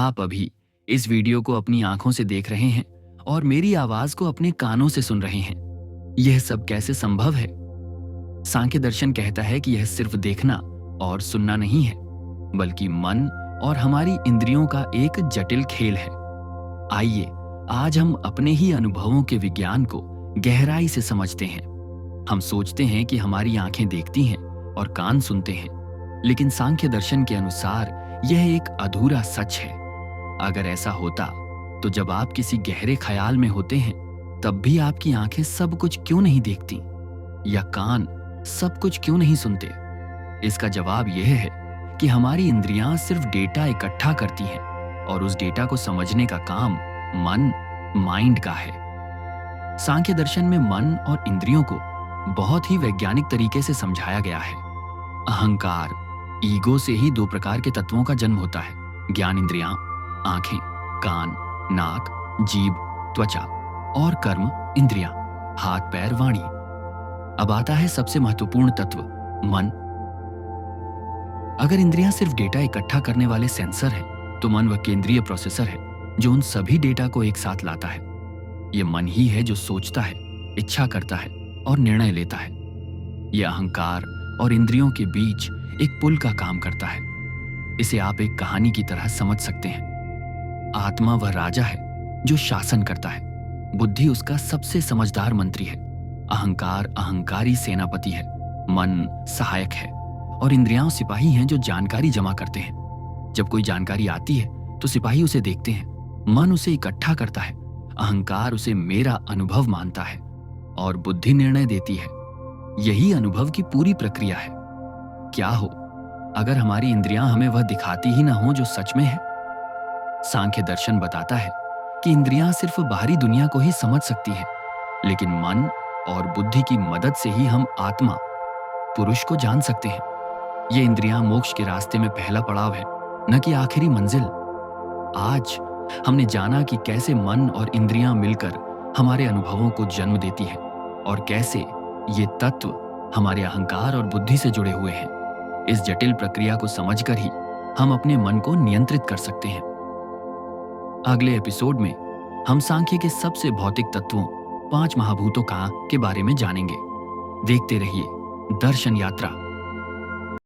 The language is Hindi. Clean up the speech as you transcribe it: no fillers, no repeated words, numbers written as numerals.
आप अभी इस वीडियो को अपनी आंखों से देख रहे हैं और मेरी आवाज को अपने कानों से सुन रहे हैं। यह सब कैसे संभव है? सांख्य दर्शन कहता है कि यह सिर्फ देखना और सुनना नहीं है, बल्कि मन और हमारी इंद्रियों का एक जटिल खेल है। आइए आज हम अपने ही अनुभवों के विज्ञान को गहराई से समझते हैं। हम सोचते हैं कि हमारी आंखें देखती हैं और कान सुनते हैं, लेकिन सांख्य दर्शन के अनुसार यह एक अधूरा सच है। अगर ऐसा होता तो जब आप किसी गहरे ख्याल में होते हैं तब भी आपकी आंखें सब कुछ क्यों नहीं देखती या कान सब कुछ क्यों नहीं सुनते? इसका जवाब यह है कि हमारी इंद्रियां सिर्फ डेटा इकट्ठा करती हैं और उस डेटा को समझने का काम माइंड का है। सांख्य दर्शन में मन और इंद्रियों को बहुत ही वैज्ञानिक तरीके से समझाया गया है। अहंकार, ईगो से ही दो प्रकार के तत्वों का जन्म होता है: ज्ञान इंद्रियां, आंखें, कान, नाक, जीभ, त्वचा, और कर्म इंद्रियां, हाथ, पैर, वाणी। अब आता है सबसे महत्वपूर्ण तत्व, मन। अगर इंद्रियां सिर्फ डेटा इकट्ठा करने वाले सेंसर हैं, तो मन वह केंद्रीय प्रोसेसर है जो उन सभी डेटा को एक साथ लाता है। यह मन ही है जो सोचता है, इच्छा करता है और निर्णय लेता है। यह अहंकार और इंद्रियों के बीच एक पुल का काम करता है। इसे आप एक कहानी की तरह समझ सकते हैं। आत्मा वह राजा है जो शासन करता है, बुद्धि उसका सबसे समझदार मंत्री है, अहंकार अहंकारी सेनापति है, मन सहायक है और इंद्रियां सिपाही हैं जो जानकारी जमा करते हैं। जब कोई जानकारी आती है तो सिपाही उसे देखते हैं, मन उसे इकट्ठा करता है, अहंकार उसे मेरा अनुभव मानता है और बुद्धि निर्णय देती है। यही अनुभव की पूरी प्रक्रिया है। क्या हो अगर हमारी इंद्रियां हमें वह दिखाती ही ना हो जो सच में है? सांख्य दर्शन बताता है कि इंद्रियां सिर्फ बाहरी दुनिया को ही समझ सकती हैं, लेकिन मन और बुद्धि की मदद से ही हम आत्मा, पुरुष को जान सकते हैं। ये इंद्रियां मोक्ष के रास्ते में पहला पड़ाव है, न कि आखिरी मंजिल। आज हमने जाना कि कैसे मन और इंद्रियां मिलकर हमारे अनुभवों को जन्म देती हैं और कैसे ये तत्व हमारे अहंकार और बुद्धि से जुड़े हुए हैं। इस जटिल प्रक्रिया को समझकर ही हम अपने मन को नियंत्रित कर सकते हैं। अगले एपिसोड में हम सांख्य के सबसे भौतिक तत्वों, 5 महाभूतों के बारे में जानेंगे। देखते रहिए दर्शन यात्रा।